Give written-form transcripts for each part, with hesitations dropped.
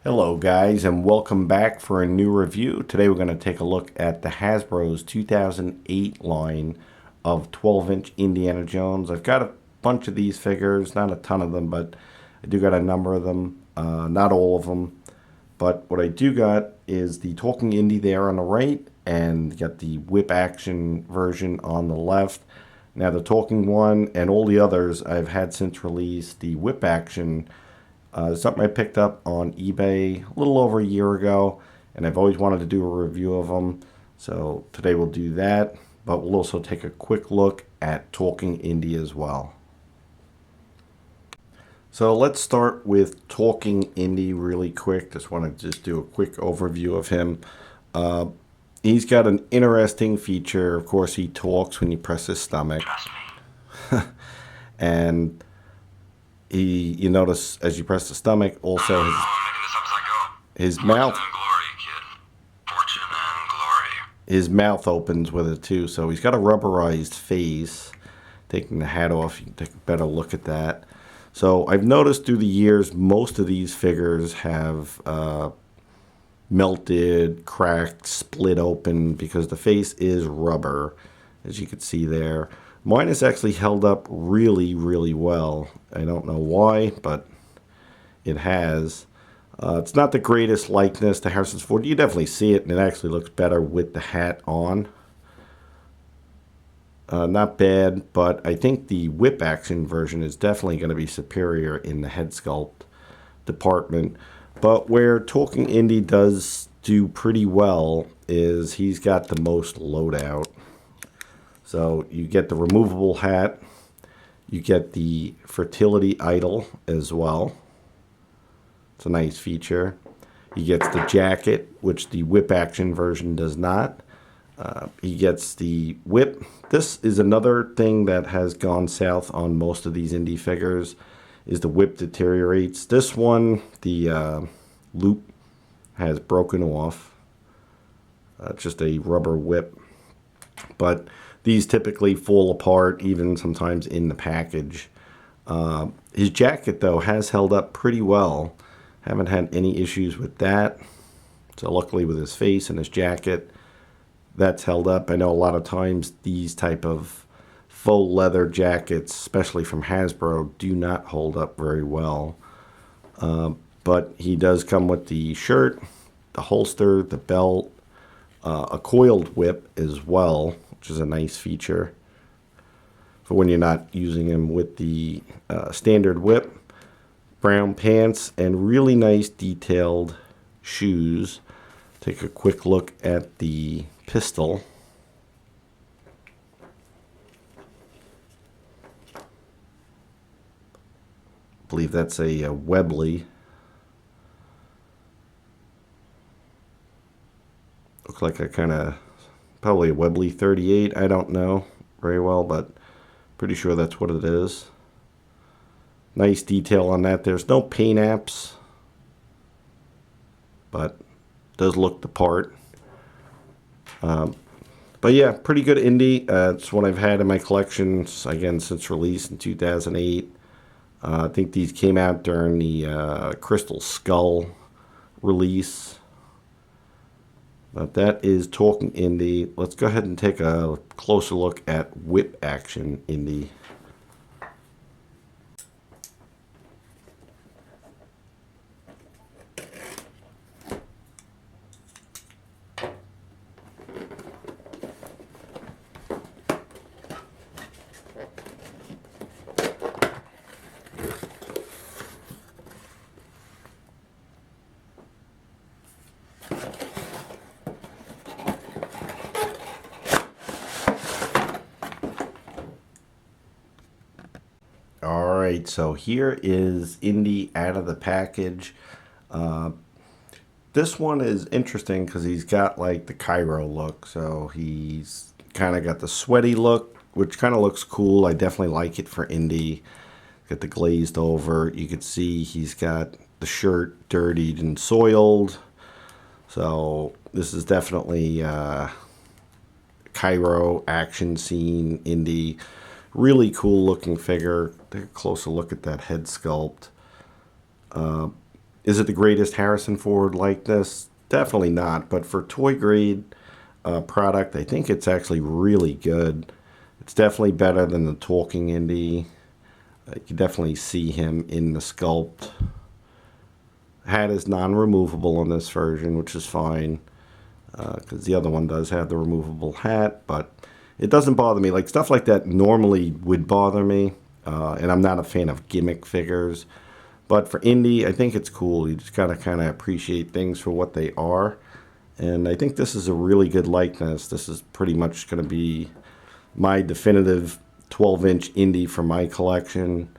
Hello guys, and welcome back for a new review. Today we're going to take a look at the Hasbro's 2008 line of 12-inch Indiana Jones. I've got a bunch of these figures, not a ton of them, but I do got a number of them, not all of them. But what I do got is the Talking Indy there on the right, and got the whip action version on the left. Now the Talking one and all the others I've had since release. The whip action something I picked up on eBay a little over a year ago, and I've always wanted to do a review of them. So today we'll do that, but we'll also take a quick look at Talking Indy as well. So let's start with Talking Indy really quick. Just want to do a quick overview of him. He's got an interesting feature. Of course, he talks when you press his stomach. And you notice as you press the stomach, also his mouth. His mouth opens with it too, so he's got a rubberized face. Taking the hat off, you can take a better look at that. So I've noticed through the years, most of these figures have melted, cracked, split open because the face is rubber, as you can see there. Mine has actually held up really, really well. I don't know why, but it has. It's not the greatest likeness to Harrison's Ford. You definitely see it, and it actually looks better with the hat on. Not bad, but I think the whip action version is definitely going to be superior in the head sculpt department. But where Talking Indy does do pretty well is he's got the most loadout. So you get the removable hat, you get the fertility idol as well. It's a nice feature. He gets the jacket, which the whip action version does not. He gets the whip. This is another thing that has gone south on most of these Indy figures, is the whip deteriorates. This one, the loop has broken off. It's just a rubber whip. But these typically fall apart, even sometimes in the package. His jacket, though, has held up pretty well. Haven't had any issues with that. So luckily with his face and his jacket, that's held up. I know a lot of times these type of faux leather jackets, especially from Hasbro, do not hold up very well. But he does come with the shirt, the holster, the belt, a coiled whip as well, which is a nice feature for when you're not using him with the standard whip. Brown pants and really nice detailed shoes. Take a quick look at the pistol. I believe that's a Webley. Look like a kind of probably a Webley 38. I don't know very well, but pretty sure that's what it is. Nice detail on that. There's no paint apps, but does look the part. But yeah, pretty good Indy. It's one I've had in my collection, again, since release in 2008. I think these came out during the Crystal Skull release. But that is Talking Indy. Let's go ahead and take a closer look at whip action Indy. Alright, so here is Indy out of the package. This one is interesting because he's got like the Cairo look. So he's kind of got the sweaty look, which kind of looks cool. I definitely like it for Indy. Got the glazed over. You can see he's got the shirt dirtied and soiled. So this is definitely Cairo action scene Indy. Really cool looking figure. Take a closer look at that head sculpt. Is it the greatest Harrison Ford likeness? Definitely not. But for toy grade product, I think it's actually really good. It's definitely better than the talking Indy. You can definitely see him in the sculpt. Hat is non-removable on this version, which is fine, because the other one does have the removable hat, but it doesn't bother me. Like, stuff like that normally would bother me, and I'm not a fan of gimmick figures. But for Indy, I think it's cool. You just gotta kind of appreciate things for what they are. And I think this is a really good likeness. This is pretty much going to be my definitive 12-inch Indy for my collection.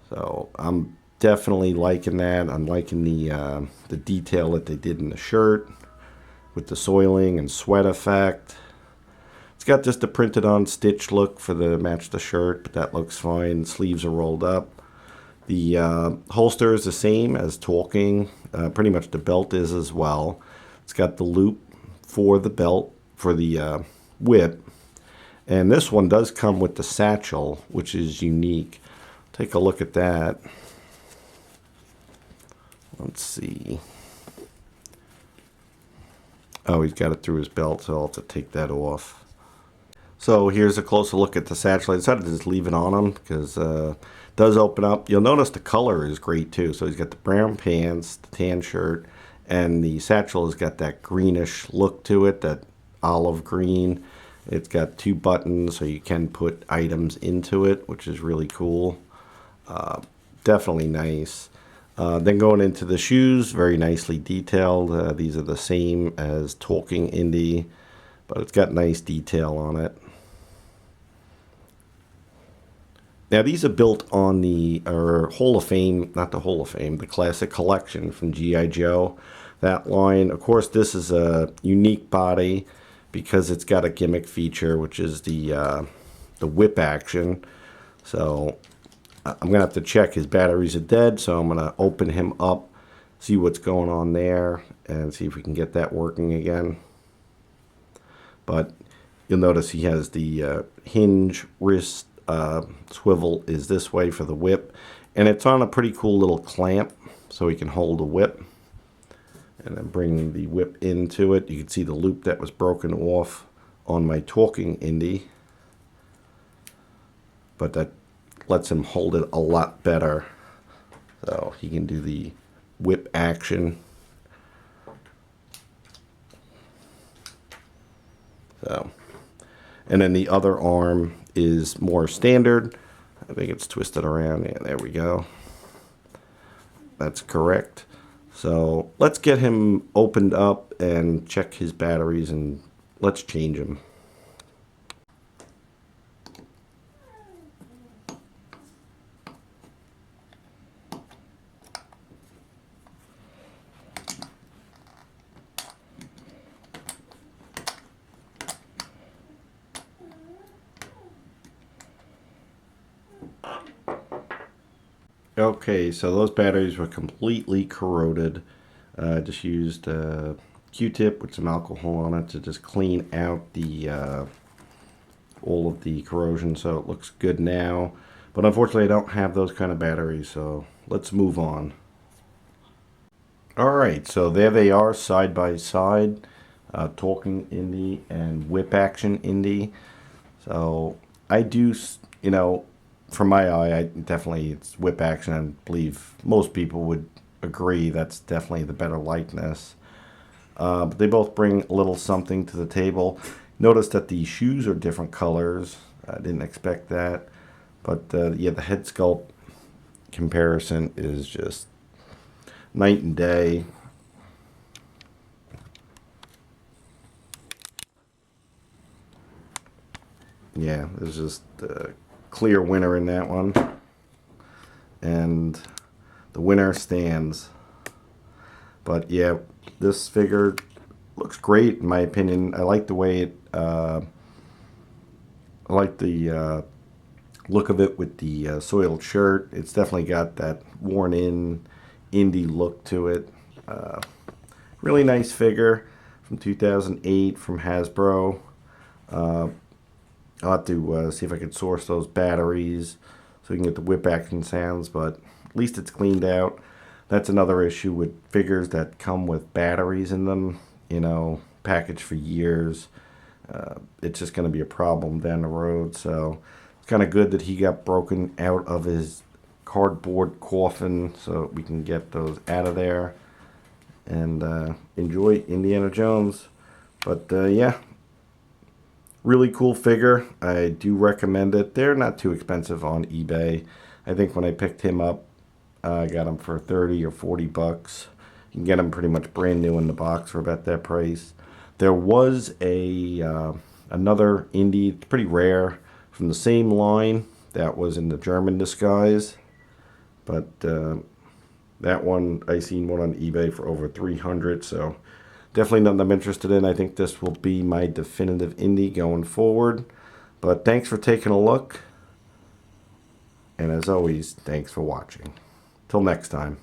So I'm definitely liking that. I'm liking the detail that they did in the shirt with the soiling and sweat effect. It's got just a printed on stitch look for the match the shirt, but that looks fine. Sleeves are rolled up. The holster is the same as talking. Pretty much the belt is as well. It's got the loop for the belt for the whip. And this one does come with the satchel, which is unique. Take a look at that. Let's see. Oh, he's got it through his belt, so I'll have to take that off. So here's a closer look at the satchel. I decided to just leave it on him because it does open up. You'll notice the color is great too. So he's got the brown pants, the tan shirt, and the satchel has got that greenish look to it, that olive green. It's got 2 buttons so you can put items into it, which is really cool. Definitely nice. Then going into the shoes, very nicely detailed. These are the same as Talking Indy, but it's got nice detail on it. Now these are built on the Hall of Fame, not the Hall of Fame, the Classic Collection from G.I. Joe. That line, of course, this is a unique body because it's got a gimmick feature, which is the whip action. So I'm gonna have to check his batteries are dead, so I'm gonna open him up, see what's going on there, and see if we can get that working again. But you'll notice he has the hinge wrist swivel is this way for the whip, and it's on a pretty cool little clamp, so he can hold the whip. And then bring the whip into it. You can see the loop that was broken off on my Talking Indy, but that lets him hold it a lot better. So he can do the whip action. So, and then the other arm is more standard. I think it's twisted around. Yeah, there we go. That's correct. So let's get him opened up and check his batteries, and let's change him. Okay, so those batteries were completely corroded. I just used a Q-tip with some alcohol on it to just clean out the all of the corrosion, so it looks good now. But unfortunately, I don't have those kind of batteries, so let's move on. Alright, so there they are side by side, Talking Indy and Whip Action Indy. So I do, you know, from my eye, it's Whip Action. I believe most people would agree that's definitely the better likeness. But they both bring a little something to the table. Notice that the shoes are different colors. I didn't expect that. But yeah, the head sculpt comparison is just night and day. Yeah, there's just a clear winner in that one. And the winner stands. But yeah, this figure looks great in my opinion. I like the way it, I like the look of it with the soiled shirt. It's definitely got that worn in Indy look to it. Really nice figure from 2008 from Hasbro. I'll have to see if I can source those batteries so we can get the whip action sounds, but at least it's cleaned out. That's another issue with figures that come with batteries in them, packaged for years. It's just going to be a problem down the road. So it's kind of good that he got broken out of his cardboard coffin so we can get those out of there and enjoy Indiana Jones. But yeah, really cool figure. I do recommend it. They're not too expensive on eBay. I think when I picked him up, I got him for 30 or 40 bucks. You can get them pretty much brand new in the box for about that price. There was another Indy, it's pretty rare, from the same line that was in the German disguise. But that one, I seen one on eBay for over 300, so definitely nothing I'm interested in. I think this will be my definitive Indy going forward. But thanks for taking a look. And as always, thanks for watching. Till next time.